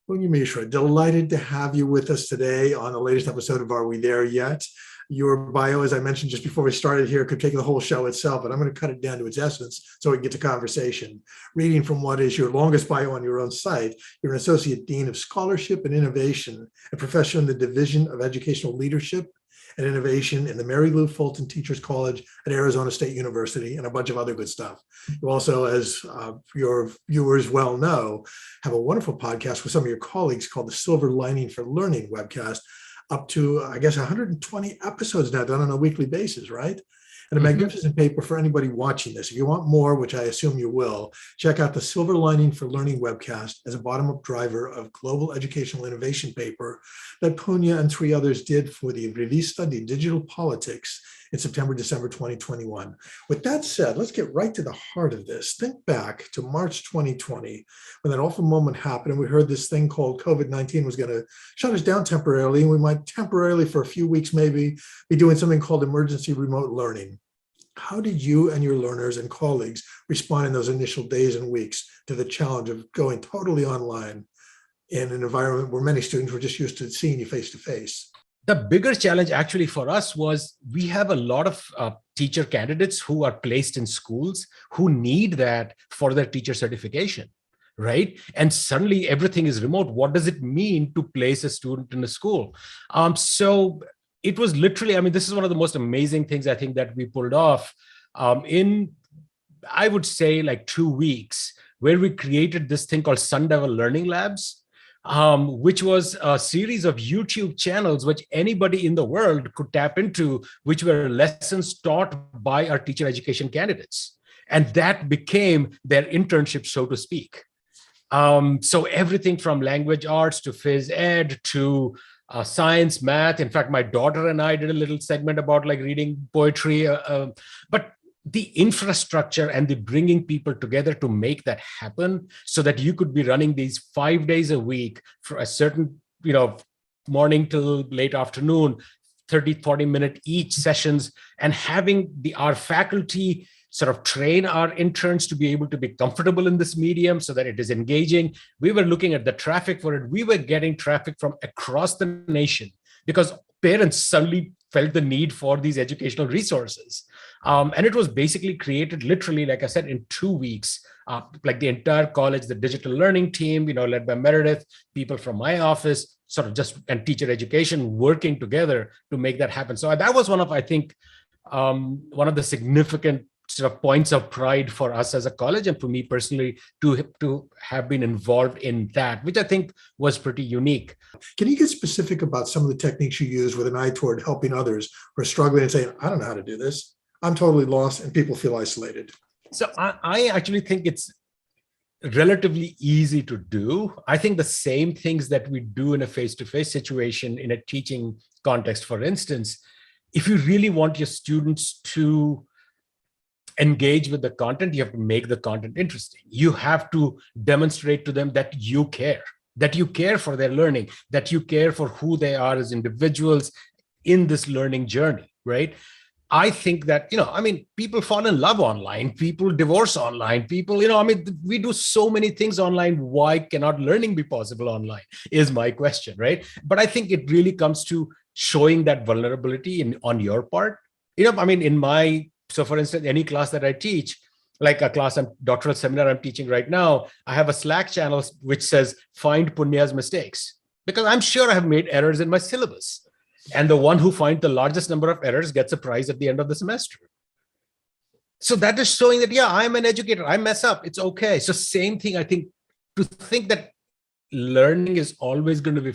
Punya Mishra, delighted to have you with us today on the latest episode of Are We There Yet? Your bio, as I mentioned just before we started here, could take the whole show itself, but I'm going to cut it down to its essence so we can get to conversation. Reading from what is your longest bio on your own site, you're an Associate Dean of Scholarship and Innovation, a professor in the Division of Educational Leadership and Innovation in the Mary Lou Fulton Teachers College at Arizona State University, and a bunch of other good stuff. You also, as your viewers well know, have a wonderful podcast with some of your colleagues called the Silver Lining for Learning webcast, up to, I guess, 120 episodes now done on a weekly basis, right? And a magnificent paper for anybody watching this. If you want more, which I assume you will, check out the Silver Lining for Learning webcast as a bottom-up driver of global educational innovation paper that Punya and three others did for the Revista de Digital Politics in September, December 2021. With that said, let's get right to the heart of this. Think back to March 2020, when that awful moment happened and we heard this thing called COVID-19 was going to shut us down temporarily, and we might temporarily, for a few weeks maybe, be doing something called emergency remote learning. How did you and your learners and colleagues respond in those initial days and weeks to the challenge of going totally online in an environment where many students were just used to seeing you face to face? The bigger challenge actually for us was we have a lot of teacher candidates who are placed in schools who need that for their teacher certification, right? And suddenly everything is remote. What does it mean to place a student in a school? So it was literally, I mean, this is one of the most amazing things I think that we pulled off in, I would say, like 2 weeks, where we created this thing called Sun Devil Learning Labs, which was a series of YouTube channels which anybody in the world could tap into, which were lessons taught by our teacher education candidates. And that became their internship, so to speak. So everything from language arts to phys ed to science, math. In fact, my daughter and I did a little segment about like reading poetry, but the infrastructure and the bringing people together to make that happen so that you could be running these 5 days a week for a certain, morning till late afternoon, 30, 40-minute each sessions, and having our faculty sort of train our interns to be able to be comfortable in this medium so that it is engaging. We were looking at the traffic for it. We were getting traffic from across the nation because parents suddenly felt the need for these educational resources. And it was basically created literally, like I said, in 2 weeks, like the entire college, the digital learning team, led by Meredith, people from my office, sort of just, and teacher education working together to make that happen. So that was one of, I think, one of the significant sort of points of pride for us as a college, and for me personally to have been involved in that, which I think was pretty unique. Can you get specific about some of the techniques you use with an eye toward helping others who are struggling and saying, I don't know how to do this, I'm totally lost, and people feel isolated? So I actually think it's relatively easy to do. I think the same things that we do in a face-to-face situation in a teaching context, for instance, if you really want your students to engage with the content, you have to make the content interesting. You have to demonstrate to them that you care for their learning, that you care for who they are as individuals in this learning journey, right? I think that, people fall in love online, people divorce online, people, we do so many things online. Why cannot learning be possible online is my question, right? But I think it really comes to showing that vulnerability on your part. So for instance, any class that I teach, like a class, doctoral seminar I'm teaching right now, I have a Slack channel which says, find Punya's mistakes, because I'm sure I have made errors in my syllabus. And the one who finds the largest number of errors gets a prize at the end of the semester. So that is showing that, yeah, I'm an educator, I mess up, it's okay. So same thing, I think, to think that learning is always going to be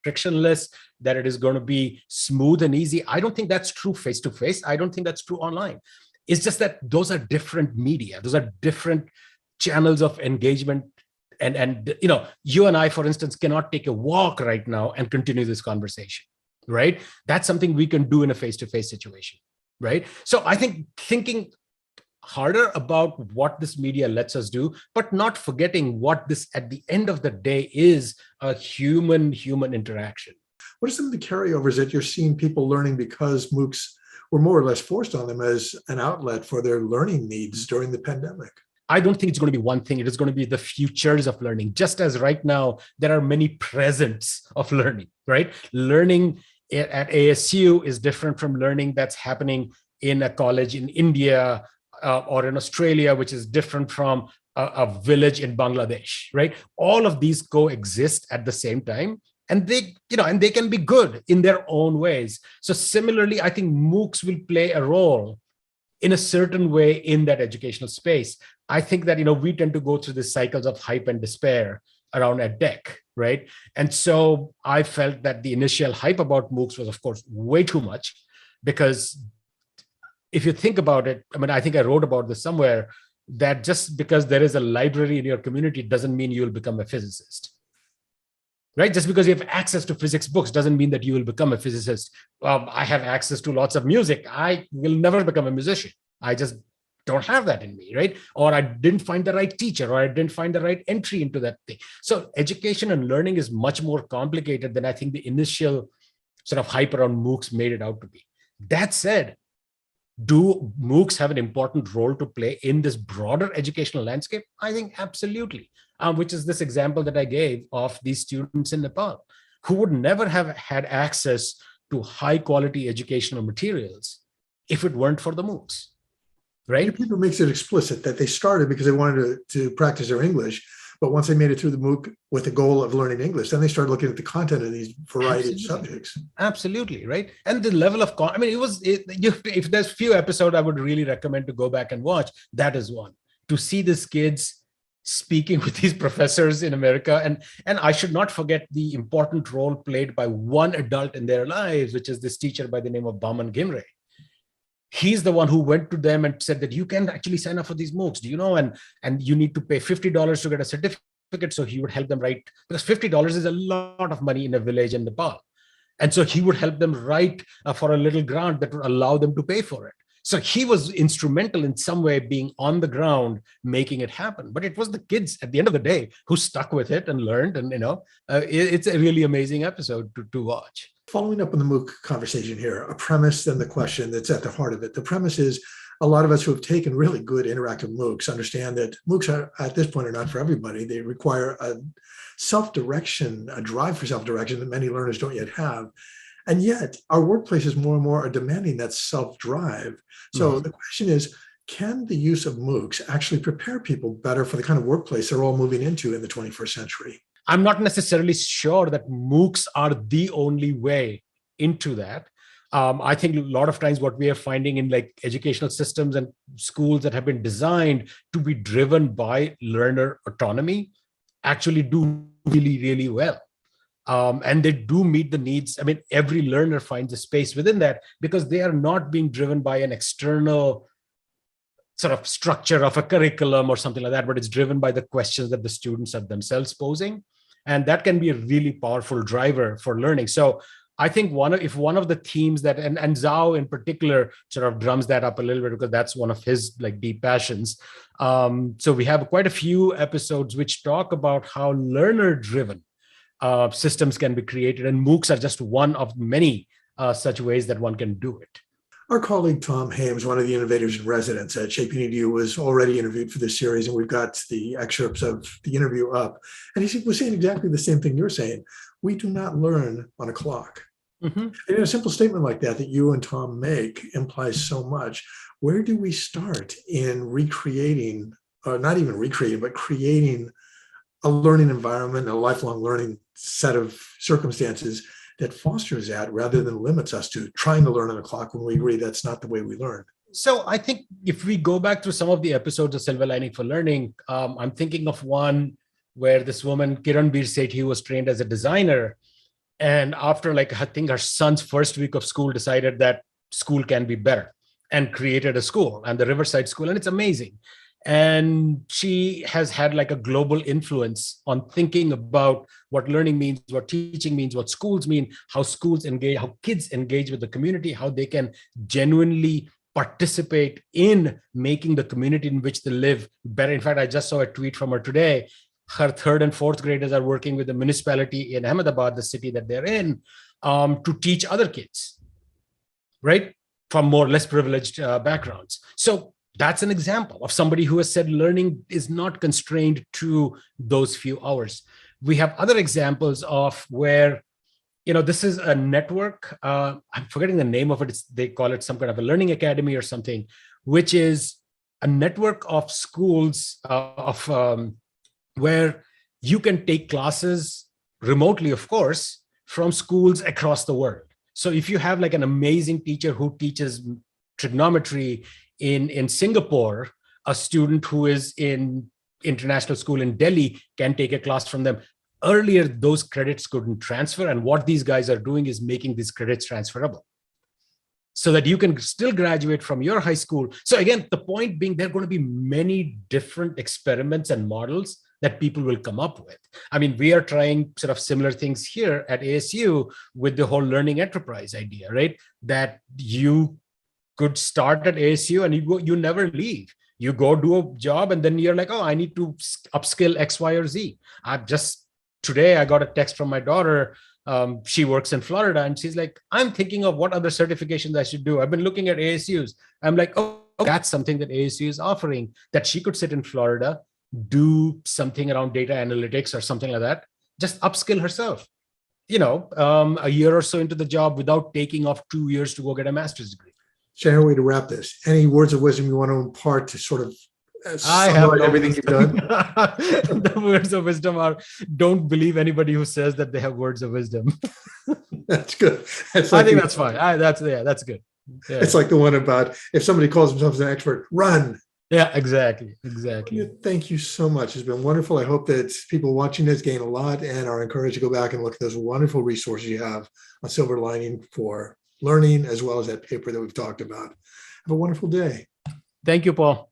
frictionless, that it is going to be smooth and easy. I don't think that's true face-to-face. I don't think that's true online. It's just that those are different media. Those are different channels of engagement. And you and I, for instance, cannot take a walk right now and continue this conversation, right? That's something we can do in a face-to-face situation, right? So I think thinking harder about what this media lets us do, but not forgetting what this at the end of the day is a human interaction. What are some of the carryovers that you're seeing people learning because MOOCs were more or less forced on them as an outlet for their learning needs during the pandemic? I don't think it's going to be one thing. It is going to be the futures of learning. Just as right now, there are many presents of learning, right? Learning at ASU is different from learning that's happening in a college in India or in Australia, which is different from a village in Bangladesh, right? All of these coexist at the same time. And they can be good in their own ways. So similarly, I think MOOCs will play a role in a certain way in that educational space. I think that, we tend to go through the cycles of hype and despair around EdTech, right? And so I felt that the initial hype about MOOCs was, of course, way too much, because if you think about it, I think I wrote about this somewhere, that just because there is a library in your community doesn't mean you'll become a physicist. Right? Just because you have access to physics books doesn't mean that you will become a physicist. I have access to lots of music. I will never become a musician. I just don't have that in me, right? Or I didn't find the right teacher, or I didn't find the right entry into that thing. So education and learning is much more complicated than I think the initial sort of hype around MOOCs made it out to be. That said, do MOOCs have an important role to play in this broader educational landscape? I think absolutely. Which is this example that I gave of these students in Nepal who would never have had access to high quality educational materials if it weren't for the MOOCs, right? People makes it explicit that they started because they wanted to practice their English, but once they made it through the MOOC with the goal of learning English, then they started looking at the content of these variety of subjects. Absolutely, right? And the level of, if there's few episodes I would really recommend to go back and watch, that is one. To see these kids speaking with these professors in America. And I should not forget the important role played by one adult in their lives, which is this teacher by the name of Baman Gimre. He's the one who went to them and said that you can actually sign up for these MOOCs, do you know? And you need to pay $50 to get a certificate. So he would help them write, because $50 is a lot of money in a village in Nepal. And so he would help them write for a little grant that would allow them to pay for it. So he was instrumental in some way, being on the ground, making it happen. But it was the kids at the end of the day who stuck with it and learned. And, it's a really amazing episode to watch. Following up on the MOOC conversation here, a premise and the question that's at the heart of it. The premise is a lot of us who have taken really good interactive MOOCs understand that MOOCs are, at this point, are not for everybody. They require a self-direction, a drive for self-direction that many learners don't yet have. And yet our workplaces more and more are demanding that self-drive. So the question is, can the use of MOOCs actually prepare people better for the kind of workplace they're all moving into in the 21st century? I'm not necessarily sure that MOOCs are the only way into that. I think a lot of times what we are finding in like educational systems and schools that have been designed to be driven by learner autonomy actually do really, really well. And they do meet the needs. Every learner finds a space within that because they are not being driven by an external sort of structure of a curriculum or something like that, but it's driven by the questions that the students are themselves posing. And that can be a really powerful driver for learning. So I think if one of the themes that, and Zhao in particular sort of drums that up a little bit because that's one of his like deep passions. So we have quite a few episodes which talk about how learner-driven systems can be created, and MOOCs are just one of many such ways that one can do it. Our colleague Tom Hames, one of the innovators in residence at ShapingEDU, was already interviewed for this series, and we've got the excerpts of the interview up. And he was saying exactly the same thing you're saying. We do not learn on a clock. And in a simple statement like that you and Tom make implies so much. Where do we start in recreating, or not even recreating, but creating a learning environment, a lifelong learning set of circumstances that fosters that rather than limits us to trying to learn on the clock when we agree that's not the way we learn? So I think if we go back to some of the episodes of Silver Lining for Learning, I'm thinking of one where this woman, Kiran Bir Sethi, was trained as a designer. And after I think her son's first week of school, decided that school can be better and created a school, and the Riverside School. And it's amazing. And she has had a global influence on thinking about what learning means, what teaching means, what schools mean, how schools engage, how kids engage with the community, how they can genuinely participate in making the community in which they live better. In fact, I just saw a tweet from her today. Her third and fourth graders are working with the municipality in Ahmedabad, the city that they're in, to teach other kids, right, from more less privileged backgrounds. So That's an example of somebody who has said learning is not constrained to those few hours. We have other examples of where, this is a network. I'm forgetting the name of it. They call it some kind of a learning academy or something, which is a network of schools where you can take classes remotely, of course, from schools across the world. So if you have like an amazing teacher who teaches trigonometry in Singapore, a student who is in international school in Delhi can take a class from them. Earlier, those credits couldn't transfer. And what these guys are doing is making these credits transferable so that you can still graduate from your high school. So again, the point being, there are going to be many different experiments and models that people will come up with. I mean, we are trying sort of similar things here at ASU with the whole learning enterprise idea, right? That you could start at ASU and you never leave. You go do a job and then you're like, oh, I need to upskill X, Y, or Z. Today I got a text from my daughter. She works in Florida and she's like, I'm thinking of what other certifications I should do. I've been looking at ASUs. I'm like, oh, that's something that ASU is offering, that she could sit in Florida, do something around data analytics or something like that, just upskill herself, a year or so into the job without taking off 2 years to go get a master's degree. Sharon, way to wrap this. Any words of wisdom you want to impart to sort of I have no everything you've done? The words of wisdom are: don't believe anybody who says that they have words of wisdom. That's good. I think that's fine. That's good. Yeah. It's like the one about if somebody calls themselves an expert, run. Yeah, exactly. Thank you so much. It's been wonderful. I hope that people watching this gain a lot and are encouraged to go back and look at those wonderful resources you have on Silver Lining for learning, as well as that paper that we've talked about. Have a wonderful day. Thank you, Paul.